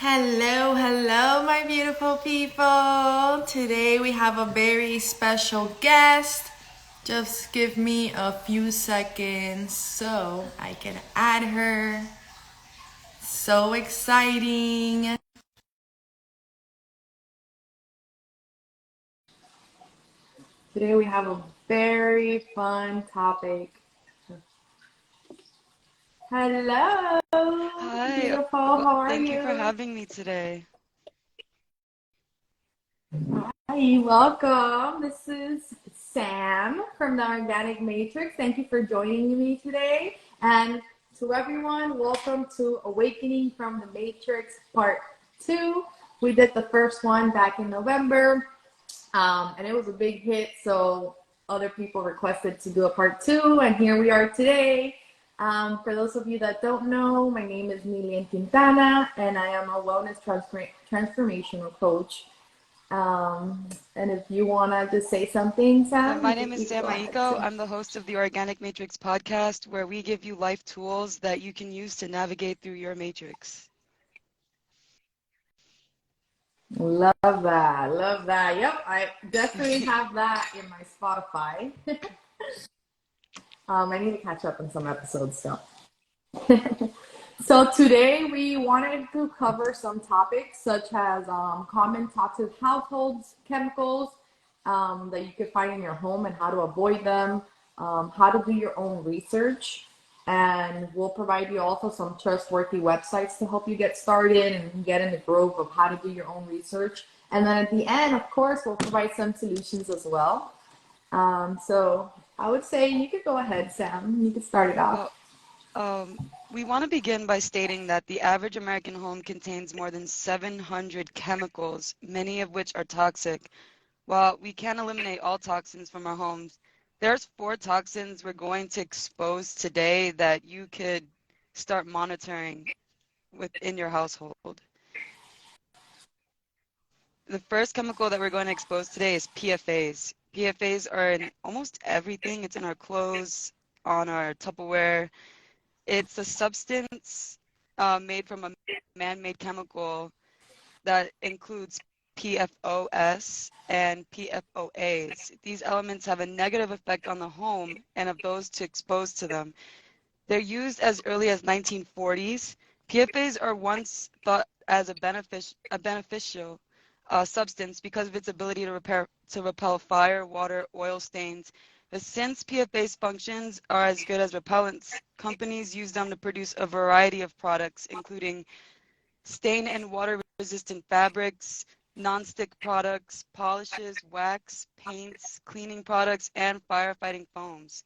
Hello, my beautiful people. Today we have a very special guest. Just give me a few seconds so I can add her. So exciting. Today we have a very fun topic. Hello, Hi, beautiful. well, How are thank you for you? having me today. Hi, welcome. This is Sam from the Organic Matrix. Thank you for joining me today. And to everyone, welcome to Awakening from the Matrix Part 2. We did the first one back in November, and it was a big hit, so other people requested to do a Part 2, and here we are today. For those of you that don't know, my name is Milian Quintana, and I am a wellness transformational coach. And if you want to just say something, Sam, My you can name is please Sam go ahead Aiko. too. I'm the host of the Organic Matrix podcast, where we give you life tools that you can use to navigate through your matrix. Love that. Love that. Yep, I definitely have that in my Spotify. I need to catch up on some episodes still. So today we wanted to cover some topics such as common toxic household chemicals that you could find in your home and how to avoid them, how to do your own research, and we'll provide you also some trustworthy websites to help you get started and get in the groove of how to do your own research. And then at the end, of course, we'll provide some solutions as well. So I would say you could go ahead, Sam. You could start it off. Well, um, we want to begin by stating that the average American home contains more than 700 chemicals, many of which are toxic. While we can't eliminate all toxins from our homes, there's 4 toxins we're going to expose today that you could start monitoring within your household. The first chemical that we're going to expose today is PFAs. PFAs are in almost everything. It's in our clothes, on our Tupperware. It's a substance made from a man-made chemical that includes PFOS and PFOAs. These elements have a negative effect on the home and of those to expose to them. They're used as early as 1940s. PFAs are once thought as a beneficial substance because of its ability to repel fire, water, oil stains. But since PFAS functions are as good as repellents, companies use them to produce a variety of products, including stain and water resistant fabrics, non-stick products, polishes, wax, paints, cleaning products, and firefighting foams.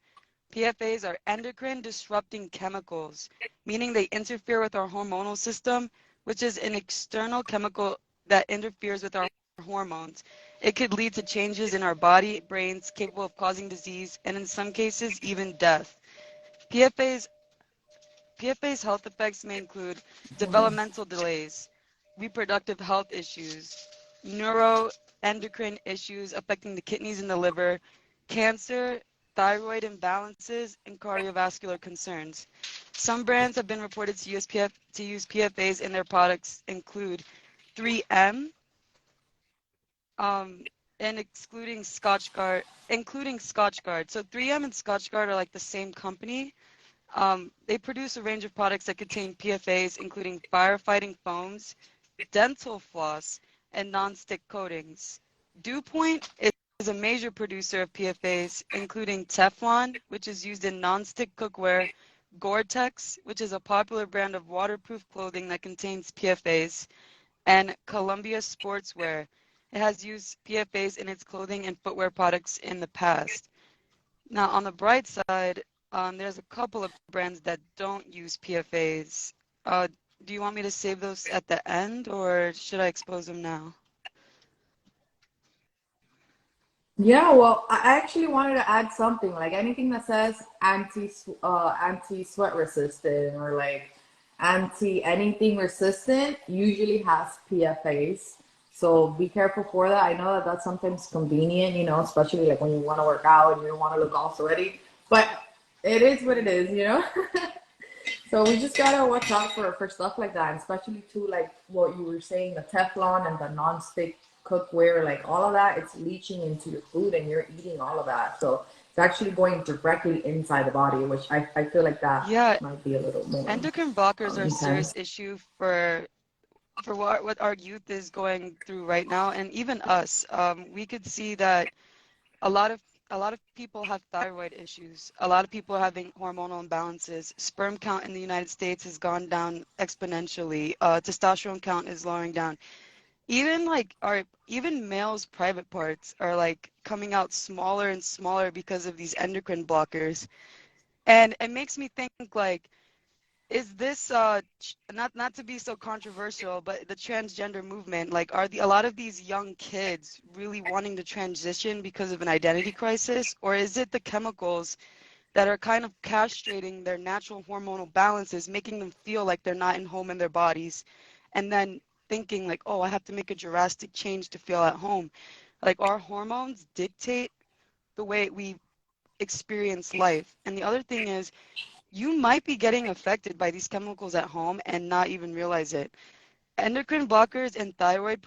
PFAs are endocrine disrupting chemicals, meaning they interfere with our hormonal system, which is an external chemical that interferes with our hormones. It could lead to changes in our body, brains, capable of causing disease, and in some cases, even death. PFAs PFA's health effects may include developmental delays, reproductive health issues, neuroendocrine issues affecting the kidneys and the liver, cancer, thyroid imbalances, and cardiovascular concerns. Some brands have been reported to use PFAs in their products include 3M, um, and including Scotchgard. So 3M and Scotchgard are like the same company. They produce a range of products that contain PFAs, including firefighting foams, dental floss, and non-stick coatings. Dew Point is a major producer of PFAs, including Teflon, which is used in non-stick cookware, Gore-Tex, which is a popular brand of waterproof clothing that contains PFAs, and Columbia Sportswear. It has used PFAs in its clothing and footwear products in the past. Now, on the bright side, there's a couple of brands that don't use PFAs. Do you want me to save those at the end, or should I expose them now? Yeah, well, I actually wanted to add something like anything that says anti sweat resistant or like anti anything resistant usually has PFAs. So be careful for that. I know that that's sometimes convenient, especially like when you want to work out and you don't want to look all sweaty, but it is what it is. So we just gotta watch out for stuff like that, and especially too, like what you were saying, the Teflon and the non-stick cookware, like all of that, it's leaching into your food and you're eating all of that. So it's actually going directly inside the body, which I feel like that Yeah, might be a little more endocrine blockers are a serious intense. issue for what our youth is going through right now, and even us. We could see that a lot of a lot of people have thyroid issues. A lot of people are having hormonal imbalances. Sperm count in the United States has gone down exponentially. Testosterone count is lowering down. Even like our even males' private parts are like coming out smaller and smaller because of these endocrine blockers. And it makes me think like, is this not to be so controversial, but the transgender movement, like are a lot of these young kids really wanting to transition because of an identity crisis, or is it the chemicals that are kind of castrating their natural hormonal balances, making them feel like they're not in home in their bodies, and then thinking like, oh, I have to make a drastic change to feel at home. Like our hormones dictate the way we experience life. And the other thing is, you might be getting affected by these chemicals at home and not even realize it. Endocrine blockers and thyroid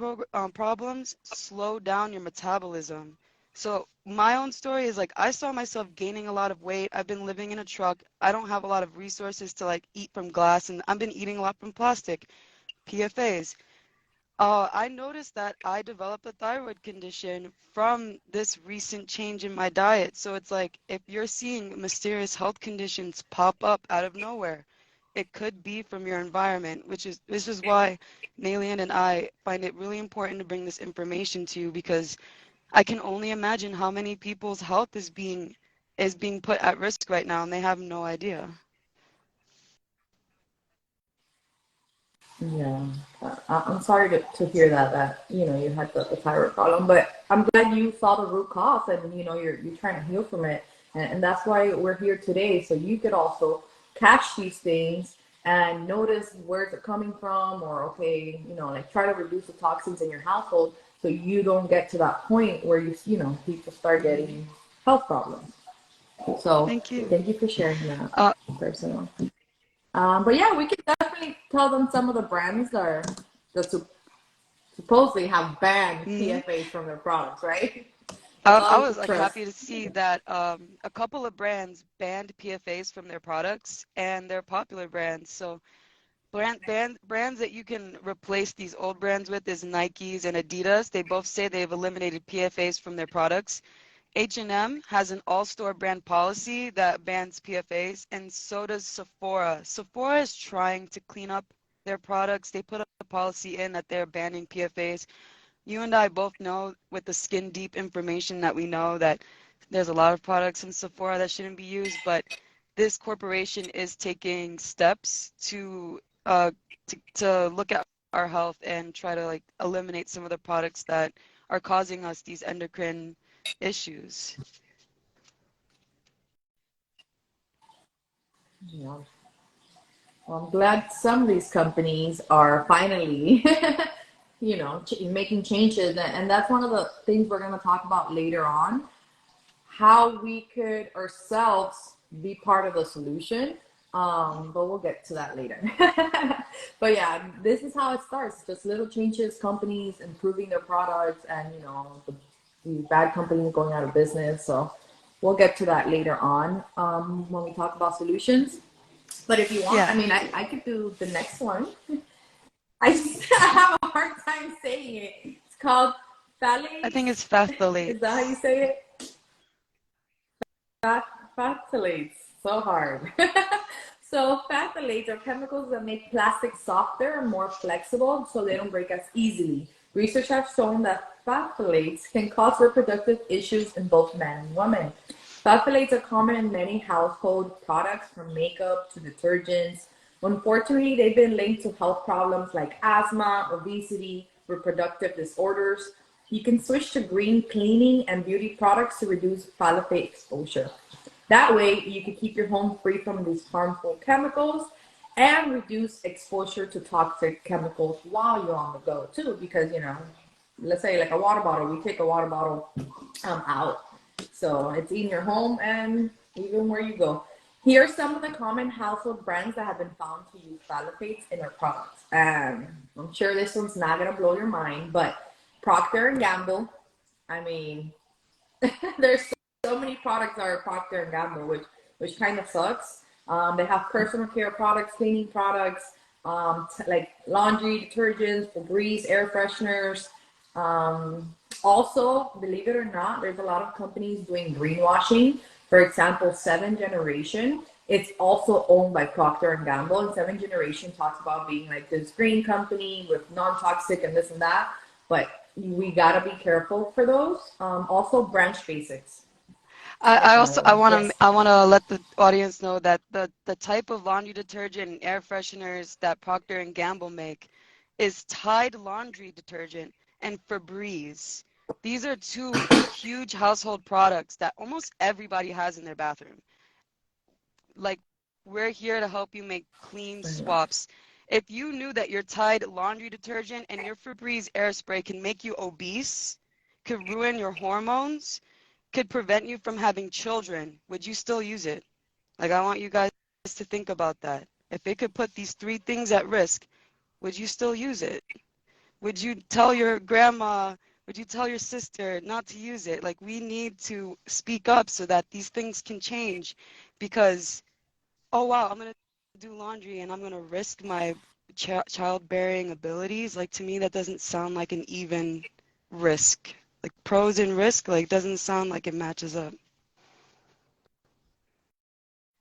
problems slow down your metabolism. So my own story is like I saw myself gaining a lot of weight. I've been living in a truck. I don't have a lot of resources to like eat from glass, and I've been eating a lot from plastic, PFAs. I noticed that I developed a thyroid condition from this recent change in my diet. So it's like if you're seeing mysterious health conditions pop up out of nowhere, it could be from your environment, which is why Nalian and I find it really important to bring this information to you, because I can only imagine how many people's health is being put at risk right now and they have no idea. Yeah, I'm sorry to hear that you had the thyroid problem, but I'm glad you saw the root cause and you're trying to heal from it, and that's why we're here today, so you could also catch these things and notice where it's coming from, or okay, like try to reduce the toxins in your household so you don't get to that point where people start Hmm. getting health problems. So Thank you. thank you for sharing that Uh, personal. But yeah, we could definitely tell them some of the brands that supposedly have banned mhm. PFAs from their products, right? That's I all you was could like trust. happy to see that a couple of brands banned PFAs from their products, and they're popular brands. So brands that you can replace these old brands with is Nike's and Adidas. They both say they've eliminated PFAs from their products. H&M has an all-store brand policy that bans PFAs, and so does Sephora. Sephora is trying to clean up their products. They put a policy in that they're banning PFAs. You and I both know with the skin deep information that we know that there's a lot of products in Sephora that shouldn't be used, but this corporation is taking steps to look at our health and try to like eliminate some of the products that are causing us these endocrine issues. Yeah. Well, I'm glad some of these companies are finally, making changes, and that's one of the things we're going to talk about later on. How we could ourselves be part of the solution. But we'll get to that later. But yeah, this is how it starts. Just little changes, companies improving their products, and the bad companies going out of business. So we'll get to that later on when we talk about solutions. But if you want, I Yeah, mean, I could do the next one. I just have a hard time saying it. It's called I think phthalates. it's Is that how you phthalates. say it? Phthalates, so hard. So phthalates are chemicals that make plastic softer and more flexible so they don't break as easily. Research has shown that phthalates can cause reproductive issues in both men and women. Phthalates are common in many household products, from makeup to detergents. Unfortunately, they've been linked to health problems like asthma, obesity, reproductive disorders. You can switch to green cleaning and beauty products to reduce phthalate exposure. That way, you can keep your home free from these harmful chemicals and reduce exposure to toxic chemicals while you're on the go too. Because let's say like a water bottle, we take a water bottle out, so it's in your home and even where you go. Here are some of the common household brands that have been found to use phthalates in their products. I'm sure this one's not gonna blow your mind, but Procter and Gamble. I mean, there's so many products that are Procter and Gamble, which kind of sucks. They have personal care products, cleaning products, like laundry detergents, Febreze, air fresheners. Also, believe it or not, there's a lot of companies doing greenwashing. For example, Seven Generation. It's also owned by Procter and Gamble, and Seven Generation talks about being like this green company with non-toxic and this and that. But we gotta be careful for those. Also, Branch Basics. I That's also another one. Yes. I wanna let the audience know that the type of laundry detergent and air fresheners that Procter and Gamble make is Tide laundry detergent and Febreze. These are two huge household products that almost everybody has in their bathroom. Like, we're here to help you make clean swaps. If you knew that your Tide laundry detergent and your Febreze air spray can make you obese, could ruin your hormones, could prevent you from having children, would you still use it? Like, I want you guys to think about that. If it could put these three things at risk, would you still use it? Would you tell your grandma, would you tell your sister not to use it? Like, we need to speak up so that these things can change, because, oh wow, I'm going to do laundry and I'm going to risk my childbearing abilities. Like, to me, that doesn't sound like an even risk. Like, pros and risk, like, doesn't sound like it matches up.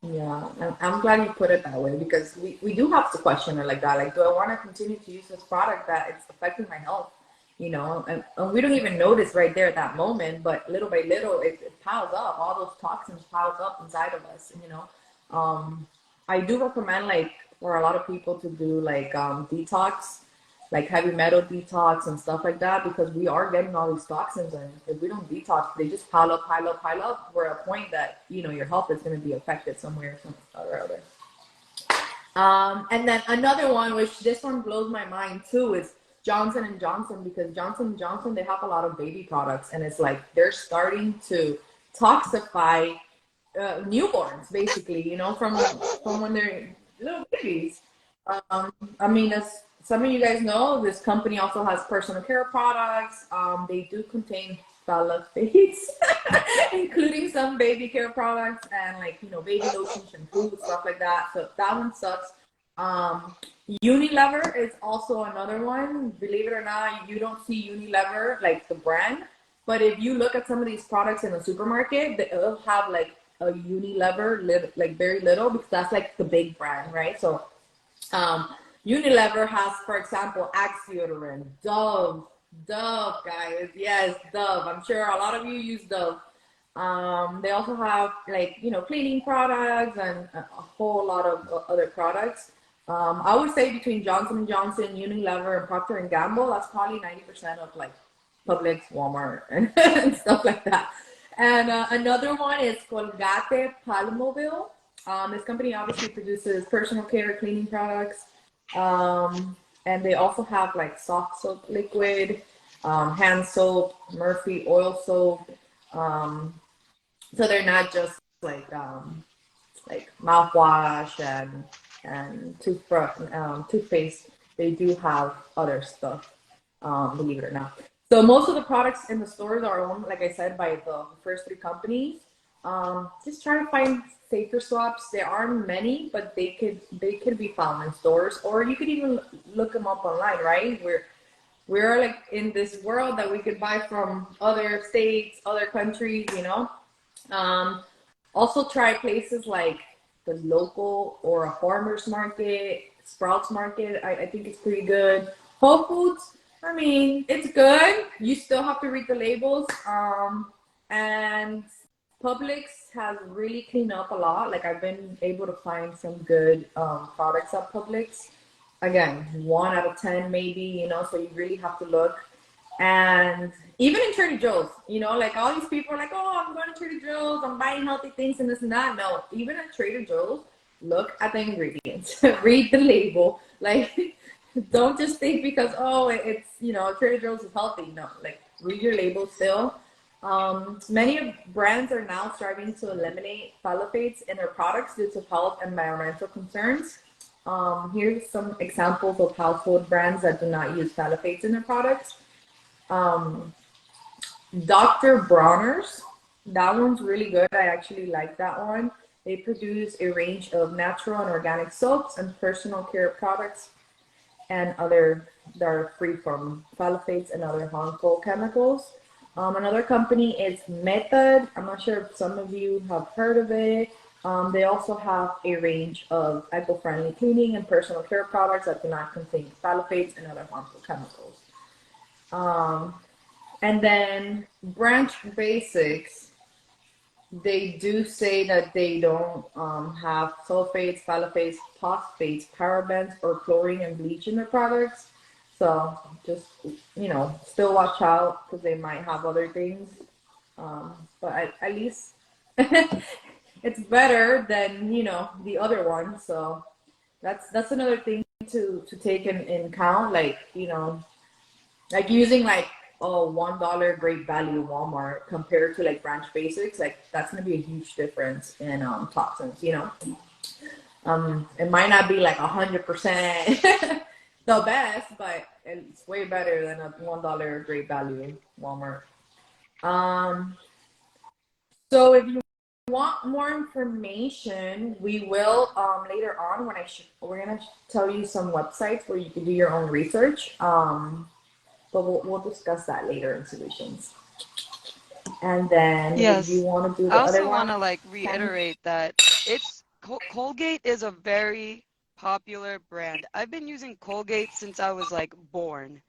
Yeah, I'm glad you put it that way because we do have to question it like that. Like, do I want to continue to use this product that it's affecting my health? And we don't even notice right there at that moment, but little by little, it piles up. All those toxins piles up inside of us. I do recommend like for a lot of people to do like detox, like heavy metal detox and stuff like that, because we are getting all these toxins, and if we don't detox, they just pile up, pile up, pile up. We're at a point that your health is going to be affected somewhere, or other. And then another one, which this one blows my mind too, is Johnson and Johnson, because Johnson and Johnson, they have a lot of baby products, and it's like they're starting to toxify newborns, basically. From when they're little babies. I mean, as some of you guys know, this company also has personal care products. They do contain phthalates, including some baby care products and like baby lotion, shampoo, stuff like that. So that one sucks. Um, Unilever is also another one. Believe it or not, you don't see Unilever like the brand, but if you look at some of these products in the supermarket, they'll have like a Unilever, like very little, because that's like the big brand, right? So um, Unilever has, for example, Axe deodorant, Dove, guys. Yes, Dove. I'm sure a lot of you use Dove. They also have like cleaning products and a whole lot of other products. I would say between Johnson and Johnson, Unilever, and Procter and Gamble, that's probably 90% of like Publix, Walmart, and stuff like that. And another one is Colgate Palmolive. This company obviously produces personal care cleaning products. And they also have like soft soap liquid, hand soap, Murphy oil soap. So they're not just like mouthwash and toothpaste. They do have other stuff, believe it or not. So most of the products in the stores are owned, like I said, by the first three companies. Just try to find safer swaps. There aren't many, but they could be found in stores, or you could even look them up online. Right? We're like in this world that we could buy from other states, other countries. Um, Also try places like the local or a farmer's market, Sprouts Market. I think it's pretty good. Whole Foods, I mean, it's good. You still have to read the labels. And Publix has really cleaned up a lot. Like I've been able to find some good products at Publix. Again, 1 out of 10 maybe. So you really have to look. And even in Trader Joe's, like all these people are like, oh, I'm going to Trader Joe's, I'm buying healthy things and this and that. No, even at Trader Joe's, look at the ingredients, read the label. Like, don't just think because, oh, it's, Trader Joe's is healthy. No, like, read your label still. Many brands are now starting to eliminate phthalates in their products due to health and environmental concerns. Here's some examples of household brands that do not use phthalates in their products. Um, Dr. Bronner's, that one's really good. I actually like that one. They produce a range of natural and organic soaps and personal care products and other that are free from phthalates and other harmful chemicals. Another company is Method. I'm not sure if some of you have heard of it. They also have a range of eco-friendly cleaning and personal care products that do not contain phthalates and other harmful chemicals. Um, and then Branch Basics, they do say that they don't have sulfates, phthalates, phosphates, parabens, or chlorine and bleach in their products. So just, still watch out because they might have other things. But at least it's better than, the other one. So that's another thing to take in count. Like using like $1 great value Walmart compared to like Branch Basics, like that's gonna be a huge difference in toxins. It might not be like 100% the best, but it's way better than a $1 great value Walmart. Um, so if you want more information, we will later on when we're gonna tell you some websites where you can do your own research. But we'll discuss that later in solutions. And then if you Yes. want to do I the other also want one, to like Sam. reiterate that Colgate is a very popular brand. I've been using Colgate since I was like born.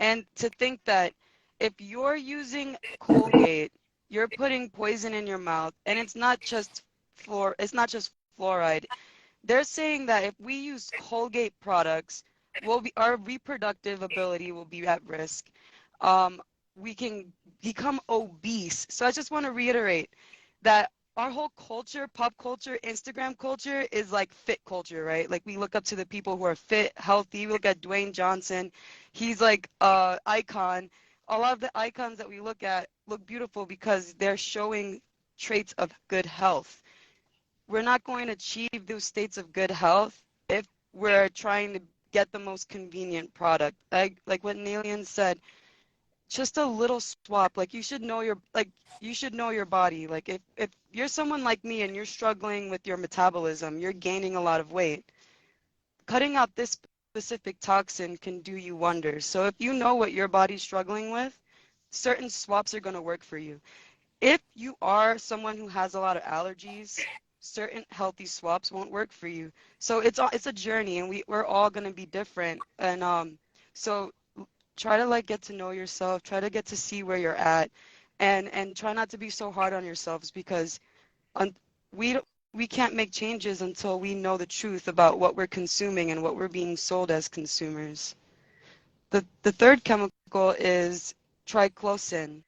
And to think that if you're using Colgate, you're putting poison in your mouth, and it's not just fluoride. They're saying that if we use Colgate products, our reproductive ability will be at risk. Um, we can become obese. So I just want to reiterate that our whole culture, pop culture, Instagram culture is like fit culture, right? Like we look up to the people who are fit, healthy. We look at Dwayne Johnson. He's like icon. A lot of the icons that we look at look beautiful because they're showing traits of good health. We're not going to achieve those states of good health if we're trying to get the most convenient product. Like what Nalian said, just a little swap. Like you should know your body. Like if you're someone like me and you're struggling with your metabolism, you're gaining a lot of weight, cutting out this specific toxin can do you wonders. So if you know what your body's struggling with, certain swaps are going to work for you. If you are someone who has a lot of allergies, certain healthy swaps won't work for you. So it's a journey, and we're all going to be different. And so try to like get to know yourself, try to get to see where you're at, and try not to be so hard on yourselves because un- we can't make changes until we know the truth about what we're consuming and what we're being sold as consumers. The third chemical is triclosan.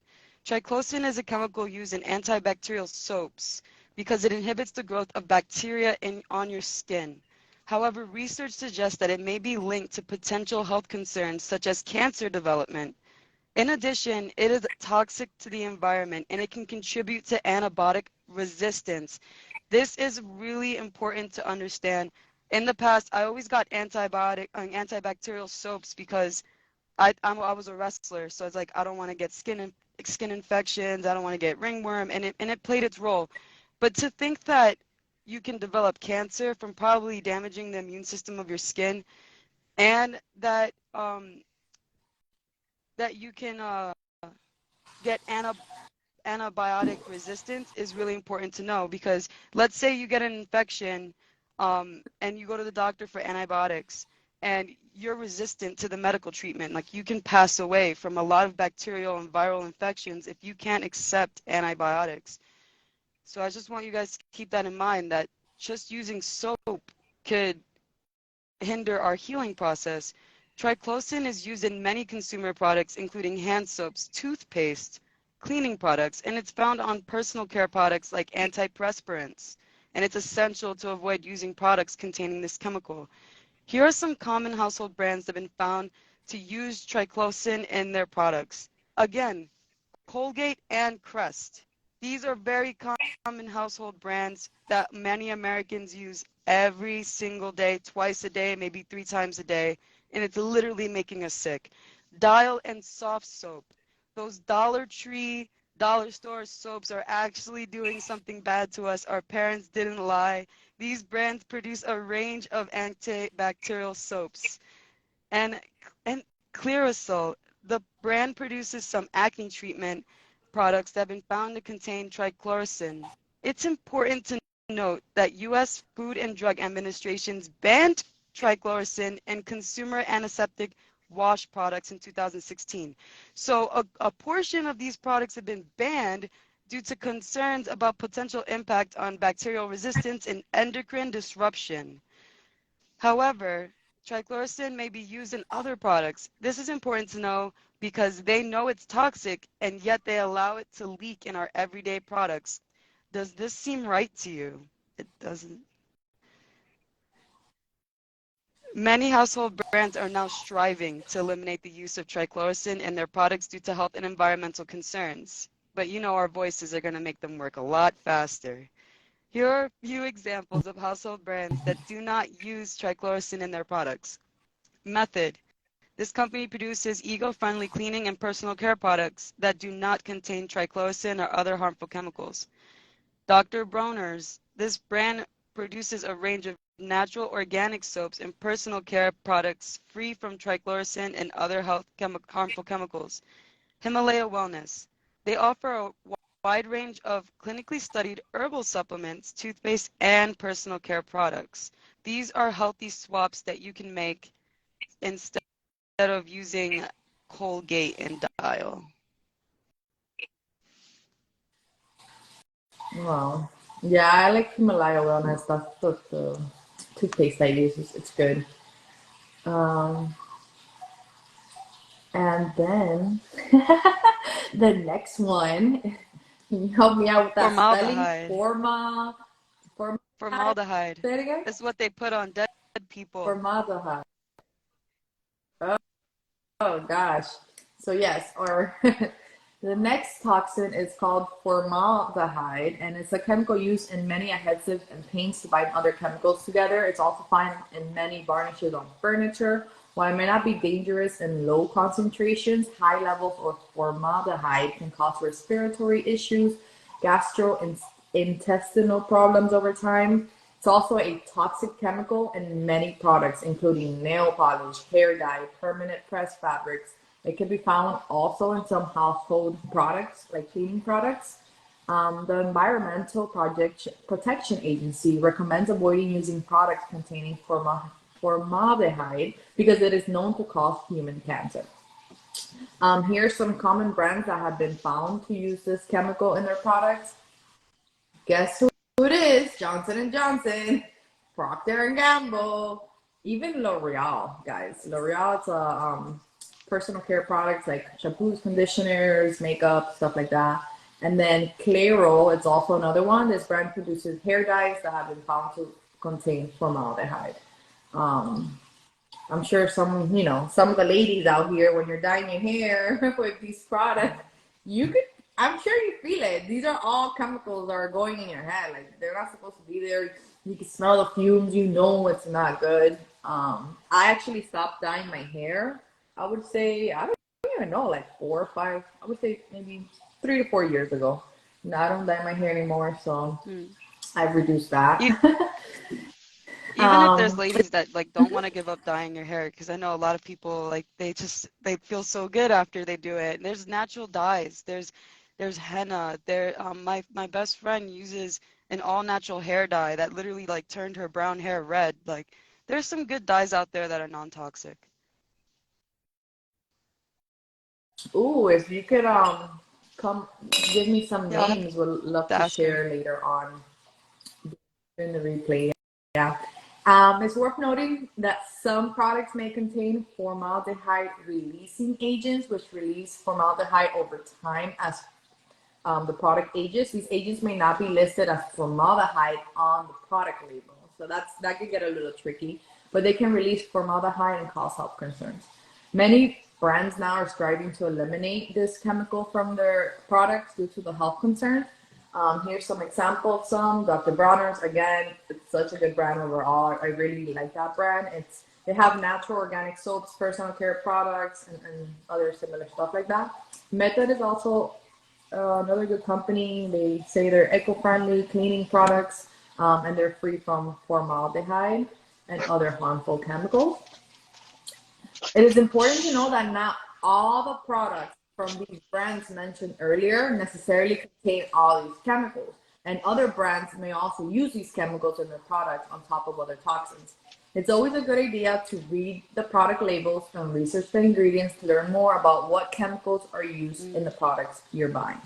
Triclosan is a chemical used in antibacterial soaps because it inhibits the growth of bacteria on your skin. However, research suggests that it may be linked to potential health concerns such as cancer development. In addition, it is toxic to the environment and it can contribute to antibiotic resistance. This is really important to understand. In the past, I always got antibacterial soaps because I was a wrestler, so it's like I don't want to get skin infections. I don't want to get ringworm, and it played its role. But to think that you can develop cancer from probably damaging the immune system of your skin, and that you can get antibiotic resistance is really important to know because let's say you get an infection and you go to the doctor for antibiotics and you're resistant to the medical treatment. Like you can pass away from a lot of bacterial and viral infections if you can't accept antibiotics. So I just want you guys to keep that in mind that just using soap could hinder our healing process. Triclosan is used in many consumer products, including hand soaps, toothpaste, cleaning products, and it's found on personal care products like antiperspirants. And it's essential to avoid using products containing this chemical. Here are some common household brands that have been found to use triclosan in their products. Again, Colgate and Crest. These are very common household brands that many Americans use every single day, twice a day, maybe 3 times a day, and it's literally making us sick. Dial and Soft Soap. Those Dollar Tree, dollar store soaps are actually doing something bad to us. Our parents didn't lie. These brands produce a range of antibacterial soaps. And and Clearasil, the brand produces some acne treatment products that have been found to contain triclosan. It's important to note that U.S. Food and Drug Administration's banned triclosan in consumer antiseptic wash products in 2016. So a portion of these products have been banned due to concerns about potential impact on bacterial resistance and endocrine disruption. However, triclosan may be used in other products. This is important to know because they know it's toxic and yet they allow it to leak in our everyday products. Does this seem right to you? It doesn't. Many household brands are now striving to eliminate the use of triclosan in their products due to health and environmental concerns. But you know our voices are going to make them work a lot faster. Here are a few examples of household brands that do not use triclosan in their products. Method. This company produces eco-friendly cleaning and personal care products that do not contain triclosan or other harmful chemicals. Dr. Bronner's. This brand produces a range of natural organic soaps and personal care products free from triclosan and other harmful chemicals. Himalaya Wellness. They offer a wide range of clinically studied herbal supplements, toothpaste, and personal care products. These are healthy swaps that you can make instead of using Colgate and Dial. Wow. Yeah, I like Himalaya Wellness. That's the toothpaste I use. It's good. Um, and then the next one, can you help me out with that spelling? Formaldehyde. Formaldehyde. Formaldehyde Say it again. is what they put on dead people. Formaldehyde. Oh, oh gosh. So yes, or the next toxin is called formaldehyde, and it's a chemical used in many adhesives and paints to bind other chemicals together. It's also found in many varnishes on furniture. While it may not be dangerous in low concentrations, high levels of formaldehyde can cause respiratory issues, gastrointestinal problems over time. It's also a toxic chemical in many products, including nail polish, hair dye, permanent press fabrics. It can be found also in some household products, like cleaning products. The Environmental Protection Agency recommends avoiding using products containing formaldehyde because it is known to cause human cancer. Here are some common brands that have been found to use this chemical in their products. Guess who it is? Johnson and Johnson, Procter and Gamble, even L'Oreal, guys. L'Oreal, it's a personal care products like shampoos, conditioners, makeup, stuff like that. And then Clairol, it's also another one. This brand produces hair dyes that have been found to contain formaldehyde. I'm sure some of the ladies out here, when you're dyeing your hair with these products, you could, I'm sure you feel it. These are all chemicals that are going in your head. Like, they're not supposed to be there. You can smell the fumes. You know it's not good. I actually stopped dyeing my hair. I would say, I don't even know, like 4 or 5, I would say maybe 3 to 4 years ago. No, I don't dye my hair anymore, so I've reduced that. Even if there's ladies that like don't want to give up dyeing your hair, because I know a lot of people like they feel so good after they do it. There's natural dyes. There's henna. My best friend uses an all natural hair dye that literally like turned her brown hair red. Like there's some good dyes out there that are non-toxic. Ooh, if you could come give me some Yeah, I'll have names, would love to to ask her. share later on in the replay. Yeah. It's worth noting that some products may contain formaldehyde releasing agents, which release formaldehyde over time as the product ages. These agents may not be listed as formaldehyde on the product label, so that could get a little tricky. But they can release formaldehyde and cause health concerns. Many brands now are striving to eliminate this chemical from their products due to the health concerns. Here's some examples. Some Dr. Bronner's, again, it's such a good brand overall. I really like that brand. They have natural organic soaps, personal care products, and other similar stuff like that. Method is also another good company. They say they're eco-friendly cleaning products, and they're free from formaldehyde and other harmful chemicals. It is important to know that not all the products from these brands mentioned earlier necessarily contain all these chemicals, and other brands may also use these chemicals in their products on top of other toxins. It's always a good idea to read the product labels and research the ingredients to learn more about what chemicals are used in the products you're buying.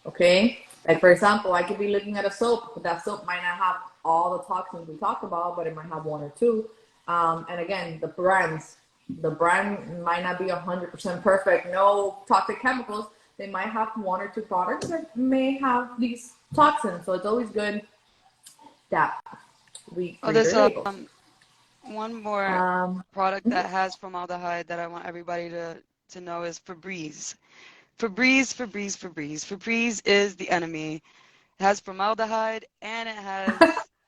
Okay? Like, for example, I could be looking at a soap, but that soap might not have all the toxins we talk about, but it might have one or two. And again, the brand might not be 100% perfect, no toxic chemicals. They might have one or two products that may have these toxins. So it's always good that we read there's their labels. one more product that has formaldehyde that I want everybody to know is Febreze. Febreze is the enemy. It has formaldehyde and it has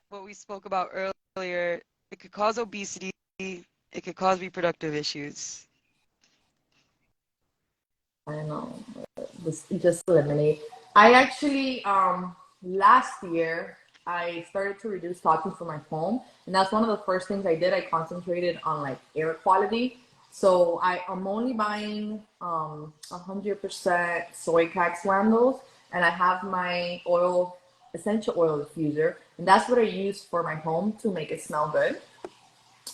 what we spoke about earlier. It could cause obesity. It could cause reproductive issues. I know. Just eliminate. I actually last year I started to reduce toxins from my home, and that's one of the first things I did. I concentrated on like air quality. So I'm only buying 100% soy cax candles, and I have my essential oil diffuser, and that's what I use for my home to make it smell good.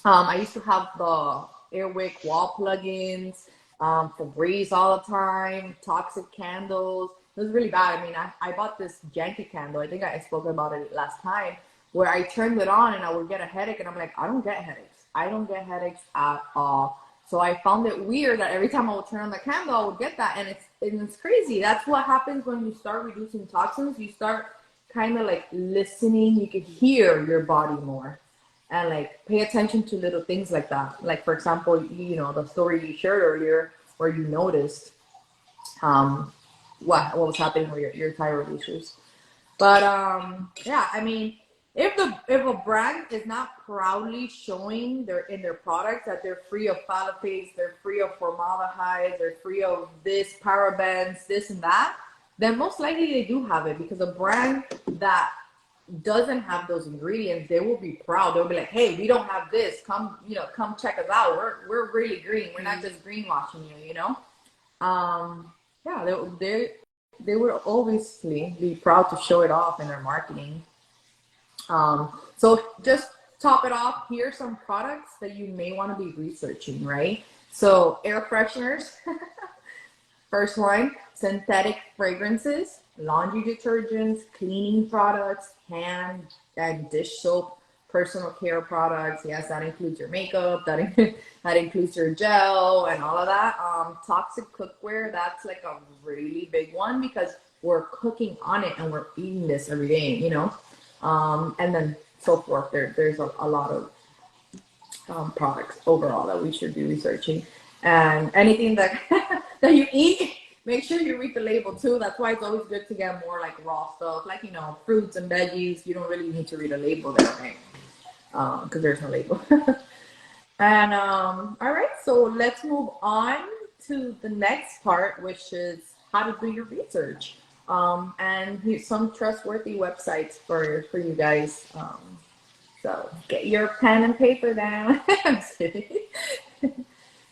I used to have the Airwick wall plugins, Febreze all the time, toxic candles. It was really bad. I mean, I bought this janky candle. I think I spoke about it last time, where I turned it on and I would get a headache, and I'm like, I don't get headaches. I don't get headaches at all. So I found it weird that every time I would turn on the candle, I would get that, and it's crazy. That's what happens when you start reducing toxins. You start kind of like listening. You can hear your body more, and like pay attention to little things like that. Like, for example, the story you shared earlier where you noticed what was happening with your thyroid issues. But yeah, I mean, if a brand is not proudly showing in their products that they're free of phthalates, they're free of formaldehyde, they're free of this, parabens, this and that, then most likely they do have it, because a brand that doesn't have those ingredients, they will be proud. They'll be like, hey, we don't have this. Come check us out. We're really green. We're not just greenwashing you, Yeah, they would obviously be proud to show it off in their marketing. So just top it off, here's some products that you may want to be researching, right? So air fresheners. First one, synthetic fragrances, laundry detergents, cleaning products, hand and dish soap, personal care products. Yes, that includes your makeup, that includes your gel and all of that. Toxic cookware, that's like a really big one, because we're cooking on it and we're eating this every day, and then so forth. There's a lot of products overall that we should be researching. And anything that that you eat, make sure you read the label too. That's why it's always good to get more like raw stuff, like fruits and veggies. You don't really need to read a label there, right? Because there's no label. And all right, so let's move on to the next part, which is how to do your research. And here's some trustworthy websites for you guys. So get your pen and paper down. I'm kidding.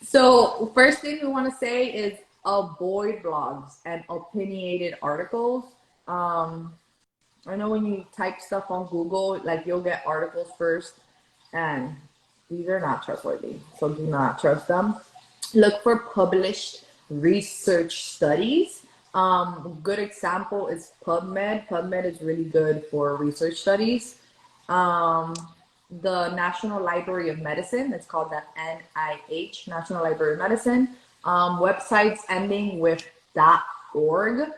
So first thing we want to say is avoid blogs and opinionated articles. I know when you type stuff on Google, like you'll get articles first, and these are not trustworthy. So do not trust them. Look for published research studies. Good example is PubMed. PubMed is really good for research studies. The National Library of Medicine, it's called the NIH, National Library of Medicine. Websites ending with .org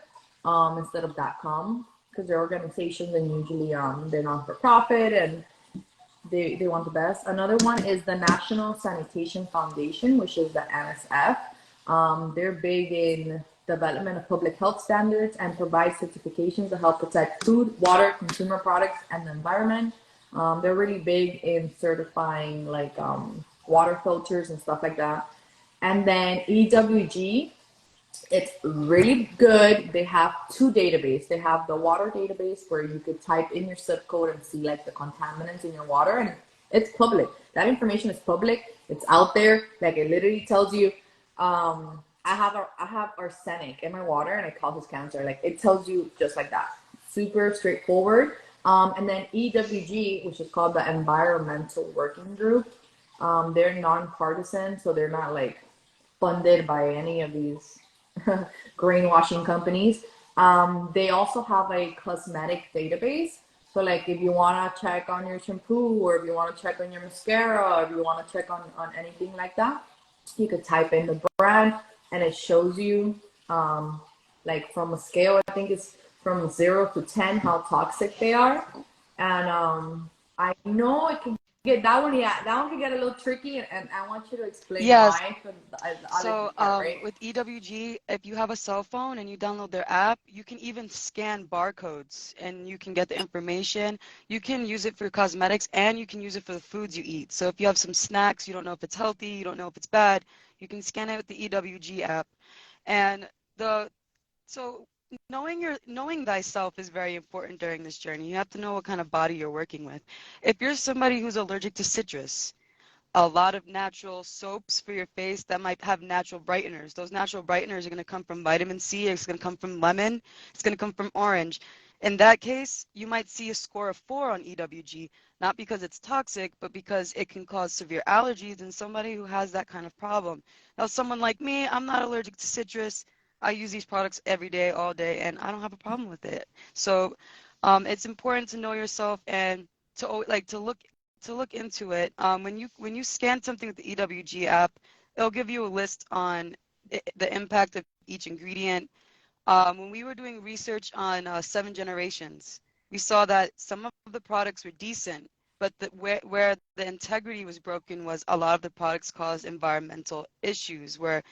instead of .com, because they're organizations and usually they're non-for-profit and they want the best. Another one is the National Sanitation Foundation, which is the NSF. They're big in development of public health standards and provide certifications to help protect food, water, consumer products, and the environment. They're really big in certifying like water filters and stuff like that. And then EWG, it's really good. They have two databases. They have the water database where you could type in your zip code and see like the contaminants in your water, and it's public. That information is public. It's out there. Like it literally tells you, I have arsenic in my water and it causes cancer. Like it tells you just like that. Super straightforward. And then EWG, which is called the Environmental Working Group, they're nonpartisan, so they're not like funded by any of these greenwashing companies. They also have a cosmetic database. So like if you want to check on your shampoo or if you want to check on your mascara or if you want to check on anything like that, you could type in the brand and it shows you like from a scale, I think it's from 0 to 10 how toxic they are. And I know it can get that one, yeah, that one can get a little tricky, and I want you to explain Yes. why for the So allergy part, right? with EWG, if you have a cell phone and you download their app, you can even scan barcodes and you can get the information. You can use it for cosmetics and you can use it for the foods you eat. So if you have some snacks, you don't know if it's healthy, you don't know if it's bad, you can scan it with the EWG app. And the so knowing thyself is very important during this journey. You have to know what kind of body you're working with. If you're somebody who's allergic to citrus, a lot of natural soaps for your face that might have natural brighteners. Those natural brighteners are going to come from vitamin C, it's going to come from lemon, it's going to come from orange. In that case, you might see a score of 4 on EWG, not because it's toxic, but because it can cause severe allergies in somebody who has that kind of problem. Now, someone like me, I'm not allergic to citrus. I use these products every day, all day, and I don't have a problem with it. So it's important to know yourself and to look into it. When you scan something with the EWG app, it'll give you a list on the impact of each ingredient. When we were doing research on 7 generations, we saw that some of the products were decent, but where the integrity was broken was a lot of the products caused environmental issues, where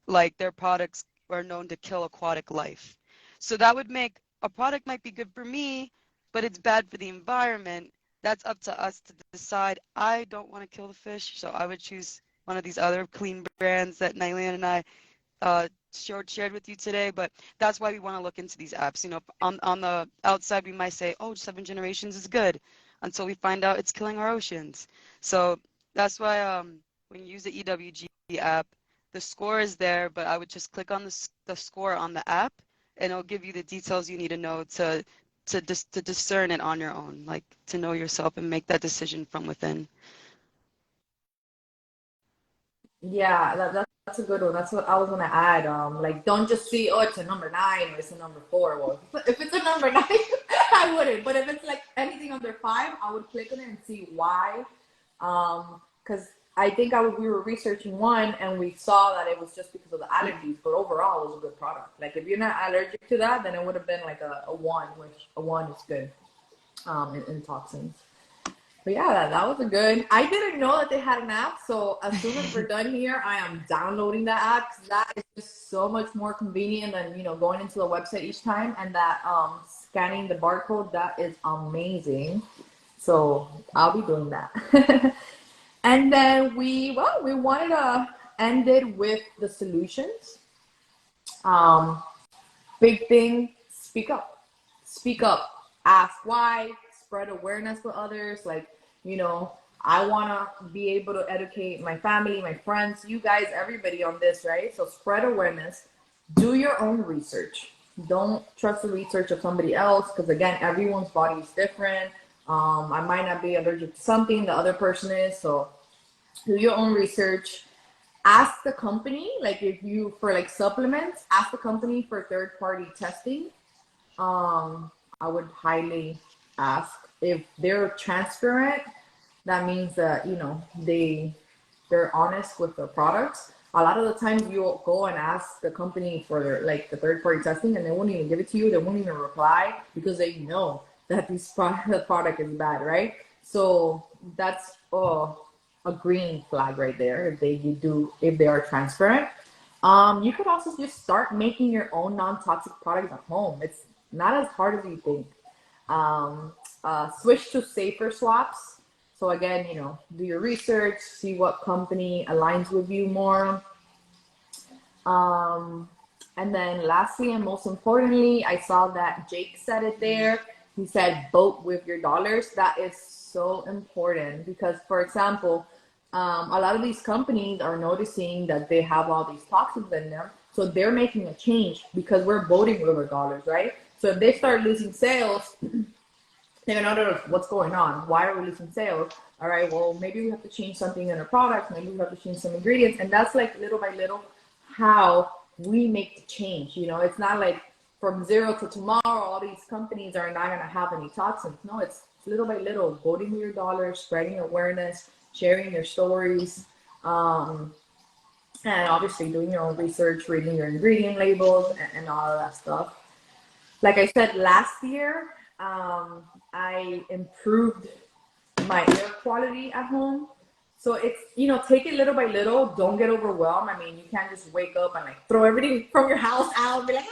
like their products are known to kill aquatic life. So that would make a product might be good for me, but it's bad for the environment. That's up to us to decide. I don't want to kill the fish, so I would choose one of these other clean brands that Nylan and I shared with you today. But that's why we want to look into these apps. On the outside, we might say, oh, 7 generations is good, until we find out it's killing our oceans. So that's why when you use the EWG app, the score is there, but I would just click on the score on the app, and it'll give you the details you need to know to discern it on your own, like to know yourself and make that decision from within. Yeah, that's a good one. That's what I was gonna add. Like don't just see, oh, it's a number 9 or it's a number 4. Well, if it's a number 9, I wouldn't. But if it's like anything under 5, I would click on it and see why. Because I think we were researching one and we saw that it was just because of the allergies, but overall it was a good product. Like if you're not allergic to that, then it would have been like a 1, which a 1 is good in toxins. But yeah, that was a good. I didn't know that they had an app, so as soon as we're done here, I am downloading that app because that is just so much more convenient than going into the website each time, and that scanning the barcode, that is amazing. So I'll be doing that. And then we wanted to end it with the solutions. Um, Big thing, speak up, ask why, spread awareness with others. Like, I want to be able to educate my family, my friends, you guys, everybody on this, right? So spread awareness, do your own research. Don't trust the research of somebody else, because again, everyone's body is different. I might not be allergic to something, the other person is. So do your own research. Ask the company, like if you, for like supplements, ask the company for third party testing. I would highly ask if they're transparent. That means that they're honest with their products. A lot of the times you'll go and ask the company for like the third party testing, and they won't even give it to you. They won't even reply because they know that the product is bad, right? So that's a green flag right there if they are transparent. You could also just start making your own non-toxic products at home. It's not as hard as you think. Um, Switch to safer swaps. So again, do your research, see what company aligns with you more. Um, and then lastly and most importantly, I saw that Jake said it there. He said, vote with your dollars. That is so important because, for example, a lot of these companies are noticing that they have all these toxins in them. So they're making a change because we're voting with our dollars, right? So if they start losing sales, they're gonna know what's going on. Why are we losing sales? All right, well, maybe we have to change something in our products. Maybe we have to change some ingredients. And that's like little by little how we make the change. It's not like from zero to tomorrow, all these companies are not gonna have any toxins. No, it's little by little, voting with your dollars, spreading awareness, sharing your stories, and obviously doing your own research, reading your ingredient labels, and all of that stuff. Like I said, last year, I improved my air quality at home. So it's, take it little by little. Don't get overwhelmed. I mean, you can't just wake up and like throw everything from your house out and be like,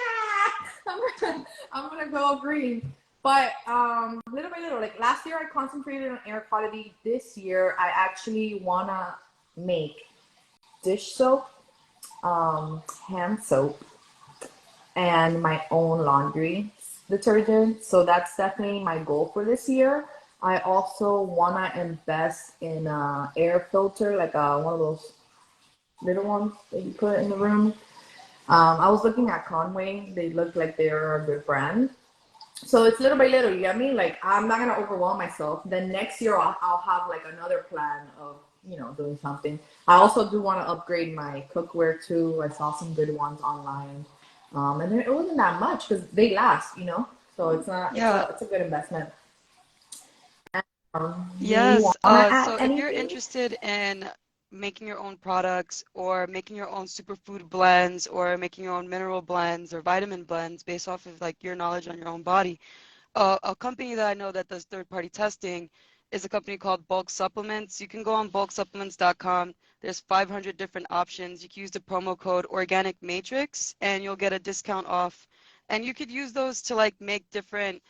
I'm gonna go green. But little by little, like last year I concentrated on air quality. This year I actually wanna make dish soap, hand soap, and my own laundry detergent. So that's definitely my goal for this year. I also want to invest in a air filter, like one of those little ones that you put in the room. I was looking at Conway. They look like they're a good brand. So it's little by little, you get me? Like, I'm not going to overwhelm myself. Then next year, I'll have like another plan of, doing something. I also do want to upgrade my cookware too. I saw some good ones online. And it wasn't that much because they last. So it's not, Yeah. it's a good investment. Do you Yes. want to add So if you're anything? interested in making your own products or making your own superfood blends or making your own mineral blends or vitamin blends based off of like your knowledge on your own body, a company that I know that does third-party testing is a company called Bulk Supplements. You can go on bulksupplements.com. There's 500 different options. You can use the promo code Organic Matrix and you'll get a discount off. And you could use those to like make different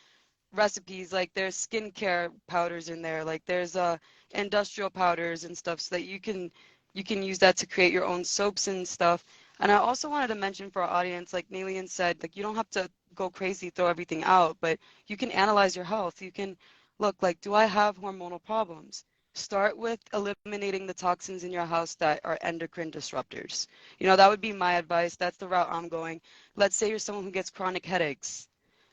recipes. Like there's skincare powders in there, like there's industrial powders and stuff, so that you can use that to create your own soaps and stuff. And I also wanted to mention for our audience, like Nalian said, like you don't have to go crazy, throw everything out, but you can analyze your health. You can look like, do I have hormonal problems? Start with eliminating the toxins in your house that are endocrine disruptors. That would be my advice. That's the route I'm going. Let's say you're someone who gets chronic headaches.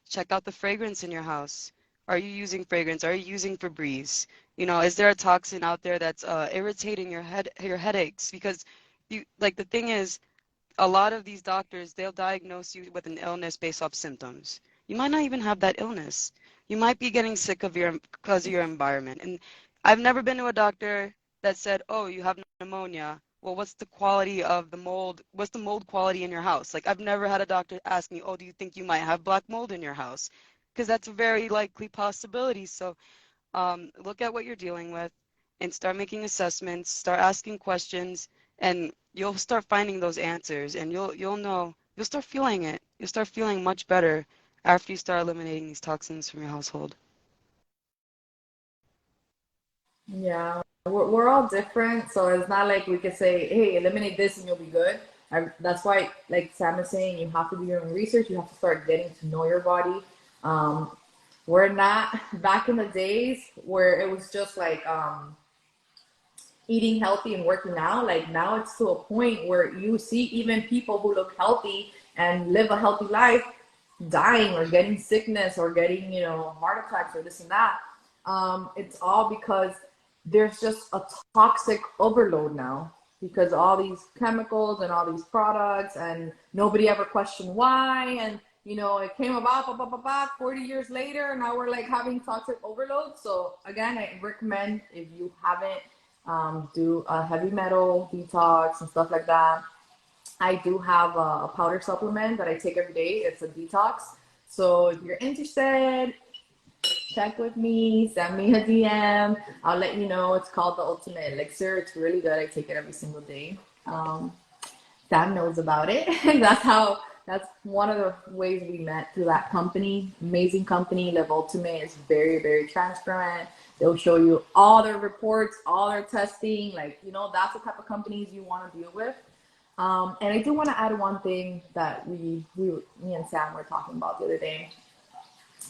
Check out the fragrance in your house. Are you using fragrance? Are you using Febreze? Is there a toxin out there that's irritating your headaches? Because the thing is, a lot of these doctors, they'll diagnose you with an illness based off symptoms. You might not even have that illness. You might be getting sick because of your environment. And I've never been to a doctor that said, "Oh, you have pneumonia. Well, what's the quality of the mold? What's the mold quality in your house?" Like I've never had a doctor ask me, "Oh, do you think you might have black mold in your house?" Because that's a very likely possibility. So look at what you're dealing with and start making assessments, start asking questions, and you'll start finding those answers, and you'll know, you'll start feeling it. You'll start feeling much better after you start eliminating these toxins from your household. Yeah, we're all different, so it's not like we could say, "Hey, eliminate this and you'll be good." That's why, like Sam is saying, you have to do your own research. You have to start getting to know your body. Um, we're not back in the days where it was just like eating healthy and working out. Like now, it's to a point where you see even people who look healthy and live a healthy life dying or getting sickness or getting heart attacks or this and that. It's all because there's just a toxic overload now because all these chemicals and all these products, and nobody ever questioned why. And it came about 40 years later, and now we're like having toxic overload. So again, I recommend, if you haven't, do a heavy metal detox and stuff like that. I do have a powder supplement that I take every day. It's a detox. So if you're interested, check with me, send me a DM. I'll let you know. It's called the Ultimate Elixir. It's really good. I take it every single day. Sam knows about it. That's one of the ways we met, through that company. Amazing company. Live Ultimate is very, very transparent. They'll show you all their reports, all their testing. Like, that's the type of companies you want to deal with. And I do want to add one thing that me and Sam were talking about the other day.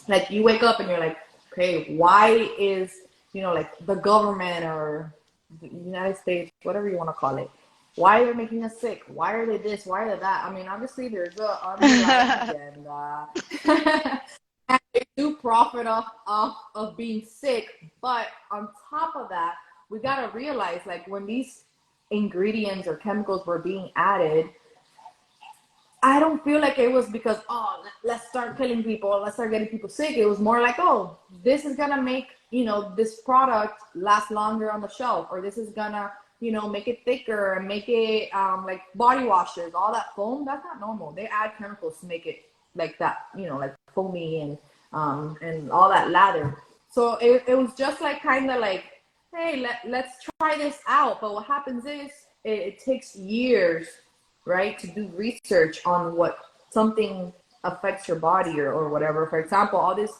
Like, you wake up and you're like, okay, why is, like, the government or the United States, whatever you want to call it, why are they making us sick? Why are they this? Why are they that? I mean, obviously there's a underlying agenda. And they do profit off of being sick. But on top of that, we got to realize, like, when these ingredients or chemicals were being added, I don't feel like it was because, oh, let's start killing people, let's start getting people sick. It was more like, oh, this is gonna make, this product last longer on the shelf, or this is gonna, make it thicker and make it like body washes, all that foam. That's not normal. They add chemicals to make it like that, like foamy and all that lather. So it was just like kind of like, hey, let's try this out. But what happens is it takes years, right, to do research on what something affects your body or whatever. For example, all this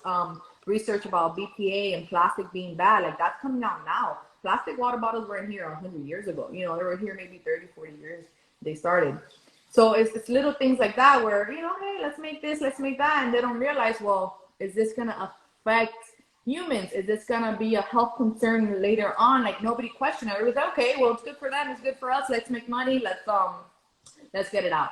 research about BPA and plastic being bad, like, that's coming out now. Plastic water bottles weren't here 100 years ago. They were here maybe 30, 40 years they started. So it's little things like that where, hey, let's make this, let's make that. And they don't realize, well, is this going to affect humans? Is this going to be a health concern later on? Like, nobody questioned it. It was like, okay, well, it's good for them, it's good for us. Let's make money. Let's get it out.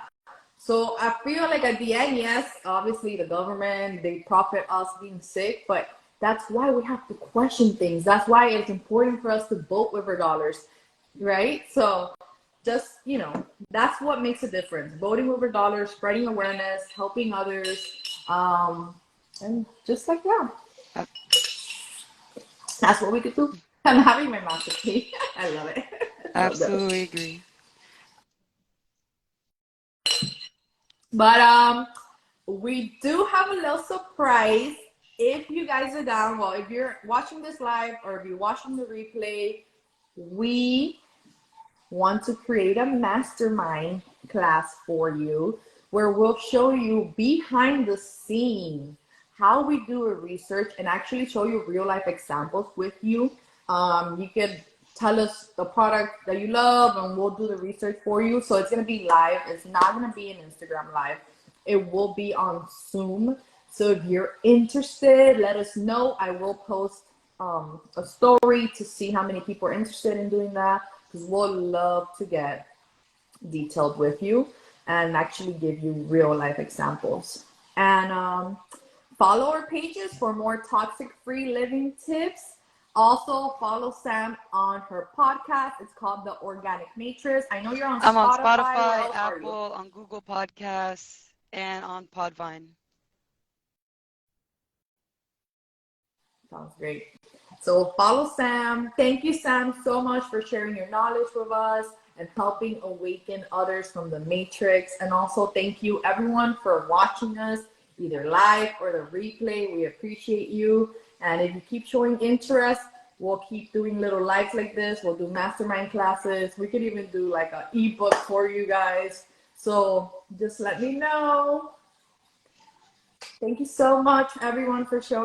So I feel like at the end, yes, obviously the government, they profit us being sick, but that's why we have to question things. That's why it's important for us to vote with our dollars, right? So just, that's what makes a difference. Voting with our dollars, spreading awareness, helping others, and just like that. That's what we could do. I'm having my masterpiece. I love it. Absolutely agree. But we do have a little surprise. If you guys are down, well, if you're watching this live or if you're watching the replay, we want to create a mastermind class for you where we'll show you behind the scene how we do a research and actually show you real life examples with you. You can tell us the product that you love and we'll do the research for you. So it's going to be live. It's not going to be an Instagram live. It will be on Zoom. So if you're interested, let us know. I will post a story to see how many people are interested in doing that, because we'll love to get detailed with you and actually give you real life examples. And follow our pages for more toxic free living tips. Also, follow Sam on her podcast. It's called The Organic Matrix. I know you're on I'm on Spotify. Spotify, Apple, on Google Podcasts, and on Podvine. Sounds great. So follow Sam. Thank you, Sam, so much for sharing your knowledge with us and helping awaken others from the matrix. And also thank you everyone for watching us, either live or the replay. We appreciate you. And if you keep showing interest, we'll keep doing little lives like this. We'll do mastermind classes. We could even do like an ebook for you guys. So just let me know. Thank you so much, everyone, for showing